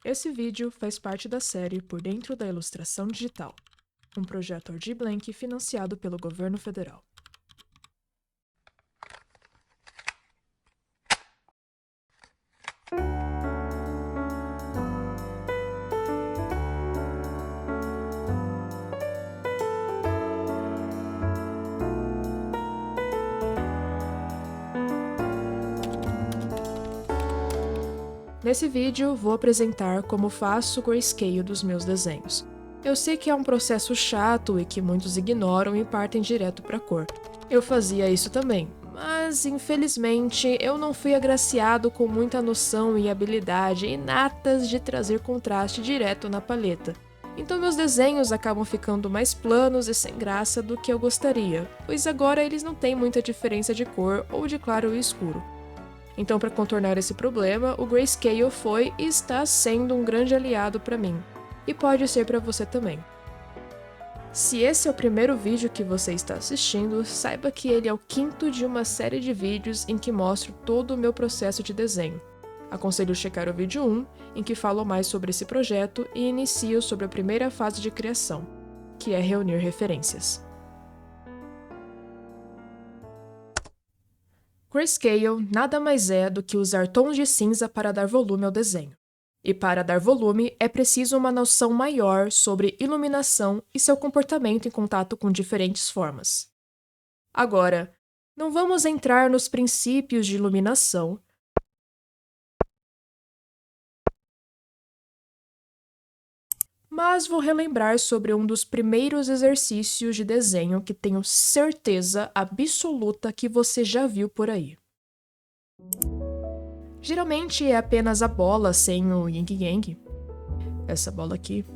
Esse vídeo faz parte da série Por Dentro da Ilustração Digital, um projeto Aldir Blanc financiado pelo Governo Federal. Nesse vídeo, vou apresentar como faço o grayscale dos meus desenhos. Eu sei que é um processo chato e que muitos ignoram e partem direto para a cor. Eu fazia isso também, mas infelizmente eu não fui agraciado com muita noção e habilidade inatas de trazer contraste direto na paleta. Então meus desenhos acabam ficando mais planos e sem graça do que eu gostaria, pois agora eles não têm muita diferença de cor ou de claro e escuro. Então, para contornar esse problema, o grayscale foi e está sendo um grande aliado para mim. E pode ser para você também. Se esse é o primeiro vídeo que você está assistindo, saiba que ele é o quinto de uma série de vídeos em que mostro todo o meu processo de desenho. Aconselho checar o vídeo 1, em que falo mais sobre esse projeto e inicio sobre a primeira fase de criação, que é reunir referências. Grayscale nada mais é do que usar tons de cinza para dar volume ao desenho. E para dar volume, é preciso uma noção maior sobre iluminação e seu comportamento em contato com diferentes formas. Agora, não vamos entrar nos princípios de iluminação, mas vou relembrar sobre um dos primeiros exercícios de desenho que tenho certeza absoluta que você já viu por aí. Geralmente é apenas a bola sem o yin-yang, essa bola aqui.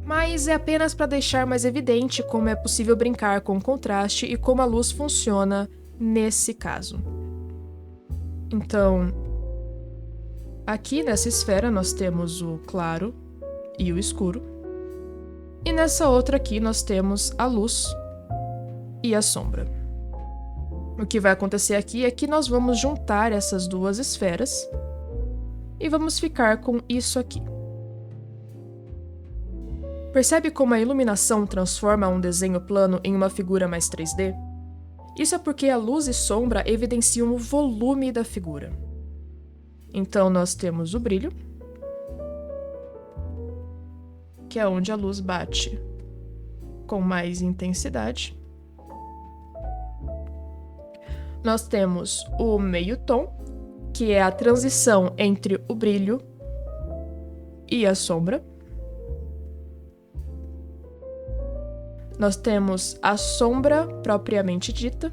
Mas é apenas para deixar mais evidente como é possível brincar com o contraste e como a luz funciona nesse caso. Então, aqui nessa esfera nós temos o claro e o escuro. E nessa outra aqui nós temos a luz e a sombra. O que vai acontecer aqui é que nós vamos juntar essas duas esferas e vamos ficar com isso aqui. Percebe como a iluminação transforma um desenho plano em uma figura mais 3D? Isso é porque a luz e sombra evidenciam o volume da figura. Então nós temos o brilho, que é onde a luz bate com mais intensidade. Nós temos o meio tom, que é a transição entre o brilho e a sombra. Nós temos a sombra propriamente dita.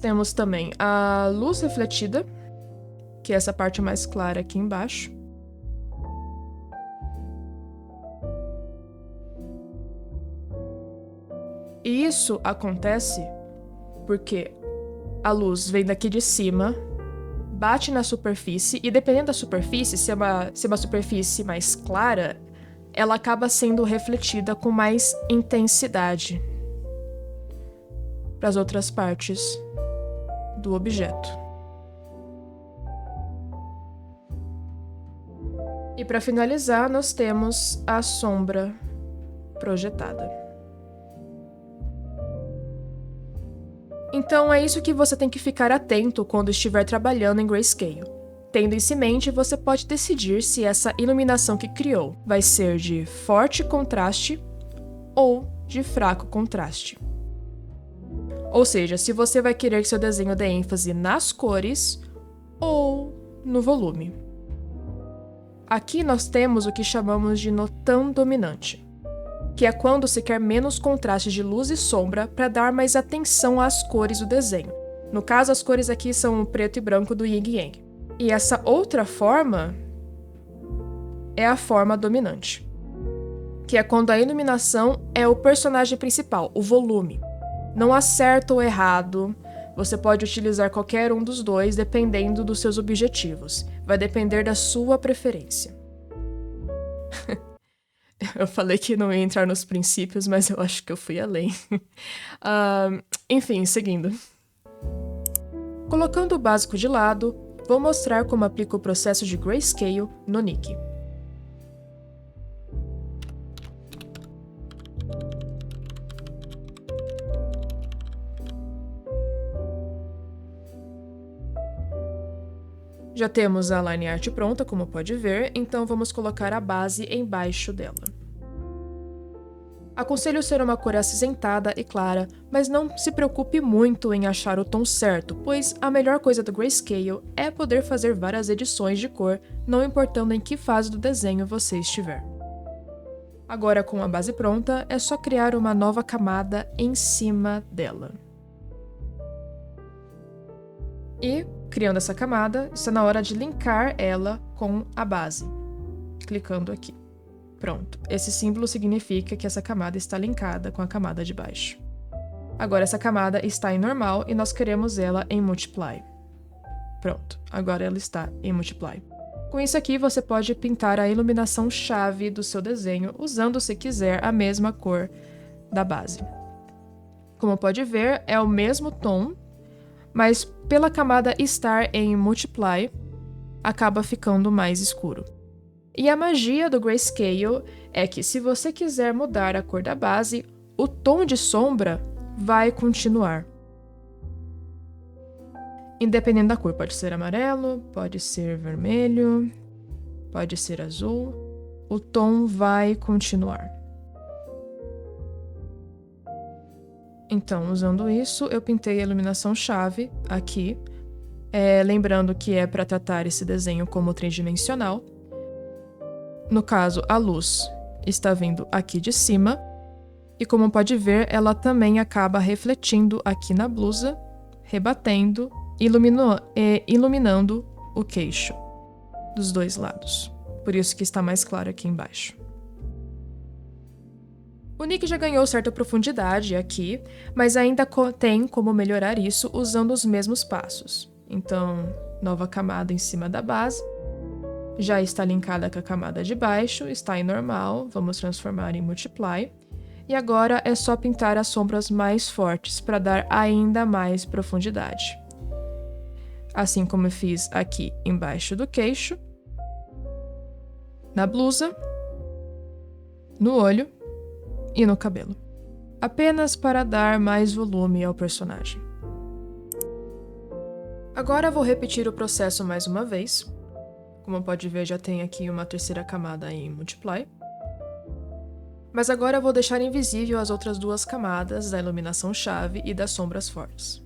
Temos também a luz refletida, que é essa parte mais clara aqui embaixo. E isso acontece porque a luz vem daqui de cima, bate na superfície, e dependendo da superfície, se é uma superfície mais clara, ela acaba sendo refletida com mais intensidade para as outras partes do objeto. E para finalizar, nós temos a sombra projetada. Então é isso que você tem que ficar atento quando estiver trabalhando em grayscale. Tendo isso em mente, você pode decidir se essa iluminação que criou vai ser de forte contraste ou de fraco contraste. Ou seja, se você vai querer que seu desenho dê ênfase nas cores ou no volume. Aqui nós temos o que chamamos de notão dominante, que é quando se quer menos contraste de luz e sombra para dar mais atenção às cores do desenho. No caso, as cores aqui são o preto e branco do yin e yang. E essa outra forma é a forma dominante, que é quando a iluminação é o personagem principal, o volume. Não há certo ou errado, você pode utilizar qualquer um dos dois dependendo dos seus objetivos. Vai depender da sua preferência. Eu falei que não ia entrar nos princípios, mas eu acho que eu fui além. Enfim, seguindo. Colocando o básico de lado, vou mostrar como aplico o processo de Grayscale no Nick. Já temos a line art pronta, como pode ver, então vamos colocar a base embaixo dela. Aconselho ser uma cor acinzentada e clara, mas não se preocupe muito em achar o tom certo, pois a melhor coisa do Grayscale é poder fazer várias edições de cor, não importando em que fase do desenho você estiver. Agora, com a base pronta, é só criar uma nova camada em cima dela. E, criando essa camada, está na hora de linkar ela com a base, clicando aqui. Pronto, esse símbolo significa que essa camada está linkada com a camada de baixo. Agora essa camada está em normal e nós queremos ela em multiply. Pronto, agora ela está em multiply. Com isso aqui você pode pintar a iluminação chave do seu desenho, usando, se quiser, a mesma cor da base. Como pode ver, é o mesmo tom, mas pela camada estar em multiply, acaba ficando mais escuro. E a magia do Grayscale é que, se você quiser mudar a cor da base, o tom de sombra vai continuar. Independente da cor, pode ser amarelo, pode ser vermelho, pode ser azul, o tom vai continuar. Então, usando isso, eu pintei a iluminação chave aqui, lembrando que é para tratar esse desenho como tridimensional. No caso, a luz está vindo aqui de cima, e como pode ver, ela também acaba refletindo aqui na blusa, rebatendo, iluminando o queixo dos dois lados. Por isso que está mais claro aqui embaixo. O Nick já ganhou certa profundidade aqui, mas ainda tem como melhorar isso usando os mesmos passos. Então, nova camada em cima da base. Já está linkada com a camada de baixo, está em normal, vamos transformar em multiply. E agora é só pintar as sombras mais fortes para dar ainda mais profundidade. Assim como eu fiz aqui embaixo do queixo, na blusa, no olho e no cabelo. Apenas para dar mais volume ao personagem. Agora vou repetir o processo mais uma vez. Como pode ver, já tem aqui uma terceira camada em multiply. Mas agora eu vou deixar invisível as outras duas camadas da iluminação chave e das sombras fortes.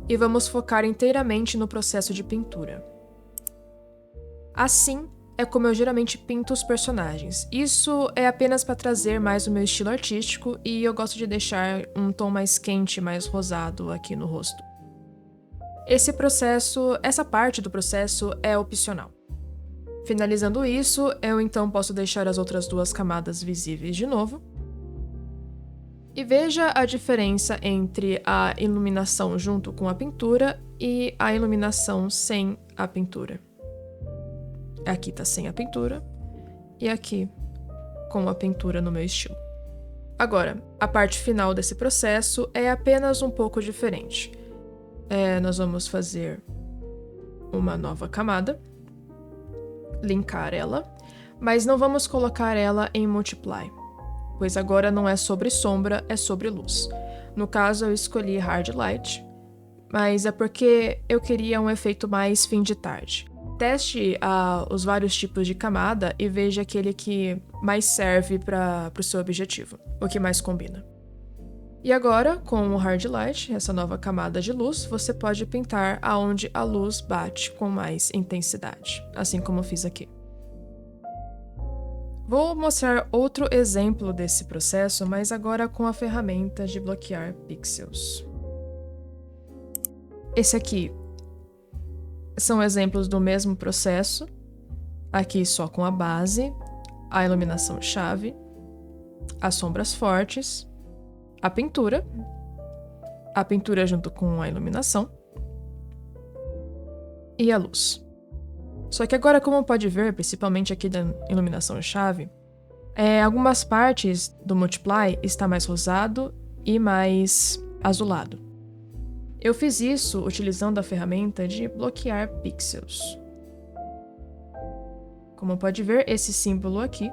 E vamos focar inteiramente no processo de pintura. Assim é como eu geralmente pinto os personagens. Isso é apenas para trazer mais o meu estilo artístico e eu gosto de deixar um tom mais quente, mais rosado aqui no rosto. Essa parte do processo é opcional. Finalizando isso, eu então posso deixar as outras duas camadas visíveis de novo. E veja a diferença entre a iluminação junto com a pintura e a iluminação sem a pintura. Aqui tá sem a pintura e aqui com a pintura no meu estilo. Agora, a parte final desse processo é apenas um pouco diferente. Nós vamos fazer uma nova camada, linkar ela, mas não vamos colocar ela em multiply, pois agora não é sobre sombra, é sobre luz. No caso, eu escolhi hard light, mas é porque eu queria um efeito mais fim de tarde. Teste os vários tipos de camada e veja aquele que mais serve para o seu objetivo, o que mais combina. E agora, com o hard light, essa nova camada de luz, você pode pintar aonde a luz bate com mais intensidade, assim como eu fiz aqui. Vou mostrar outro exemplo desse processo, mas agora com a ferramenta de bloquear pixels. Esse aqui são exemplos do mesmo processo, aqui só com a base, a iluminação chave, as sombras fortes, a pintura junto com a iluminação e a luz. Só que agora, como pode ver, principalmente aqui da iluminação chave, algumas partes do multiply está mais rosado e mais azulado. Eu fiz isso utilizando a ferramenta de bloquear pixels. Como pode ver, esse símbolo aqui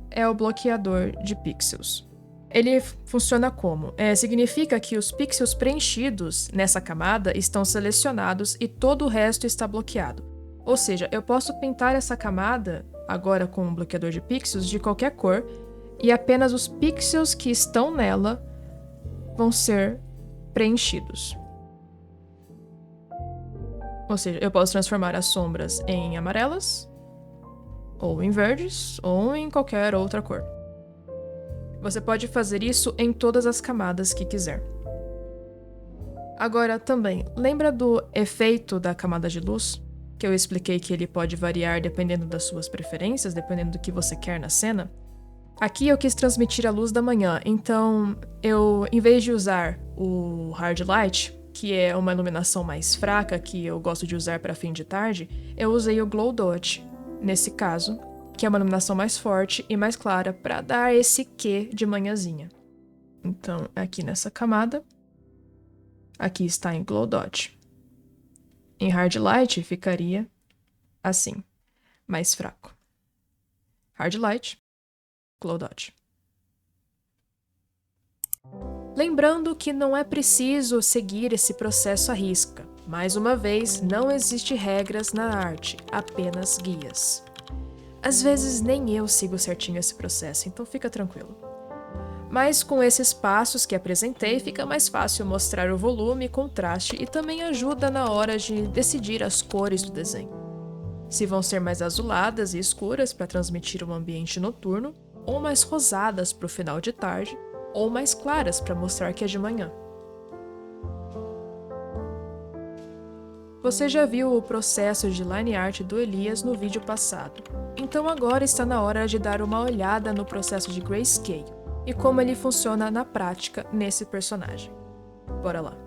é o bloqueador de pixels. Ele funciona como? Significa que os pixels preenchidos nessa camada estão selecionados e todo o resto está bloqueado. Ou seja, eu posso pintar essa camada, agora com um bloqueador de pixels, de qualquer cor, e apenas os pixels que estão nela vão ser preenchidos. Ou seja, eu posso transformar as sombras em amarelas, ou em verdes, ou em qualquer outra cor. Você pode fazer isso em todas as camadas que quiser. Agora, também, lembra do efeito da camada de luz? Que eu expliquei que ele pode variar dependendo das suas preferências, dependendo do que você quer na cena? Aqui eu quis transmitir a luz da manhã, então eu, em vez de usar o Hard Light, que é uma iluminação mais fraca que eu gosto de usar para fim de tarde, eu usei o Glow Dot, nesse caso, que é uma iluminação mais forte e mais clara para dar esse quê de manhãzinha. Então, aqui nessa camada, aqui está em Glow Dot. Em Hard Light ficaria assim, mais fraco. Hard Light, Glow Dot. Lembrando que não é preciso seguir esse processo à risca. Mais uma vez, não existe regras na arte, apenas guias. Às vezes nem eu sigo certinho esse processo, então fica tranquilo. Mas com esses passos que apresentei, fica mais fácil mostrar o volume, contraste e também ajuda na hora de decidir as cores do desenho. Se vão ser mais azuladas e escuras para transmitir um ambiente noturno, ou mais rosadas para o final de tarde, ou mais claras para mostrar que é de manhã. Você já viu o processo de line art do Elias no vídeo passado, então agora está na hora de dar uma olhada no processo de grayscale e como ele funciona na prática nesse personagem. Bora lá!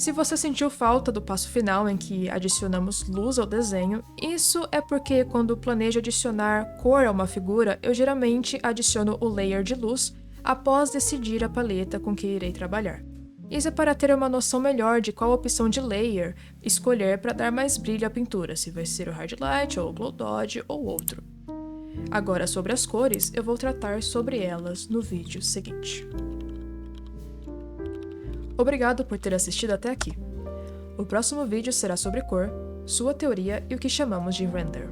Se você sentiu falta do passo final em que adicionamos luz ao desenho, isso é porque quando planejo adicionar cor a uma figura, eu geralmente adiciono o layer de luz após decidir a paleta com que irei trabalhar. Isso é para ter uma noção melhor de qual opção de layer escolher para dar mais brilho à pintura, se vai ser o Hard Light, ou o Glow Dodge, ou outro. Agora, sobre as cores, eu vou tratar sobre elas no vídeo seguinte. Obrigado por ter assistido até aqui. O próximo vídeo será sobre cor, sua teoria e o que chamamos de render.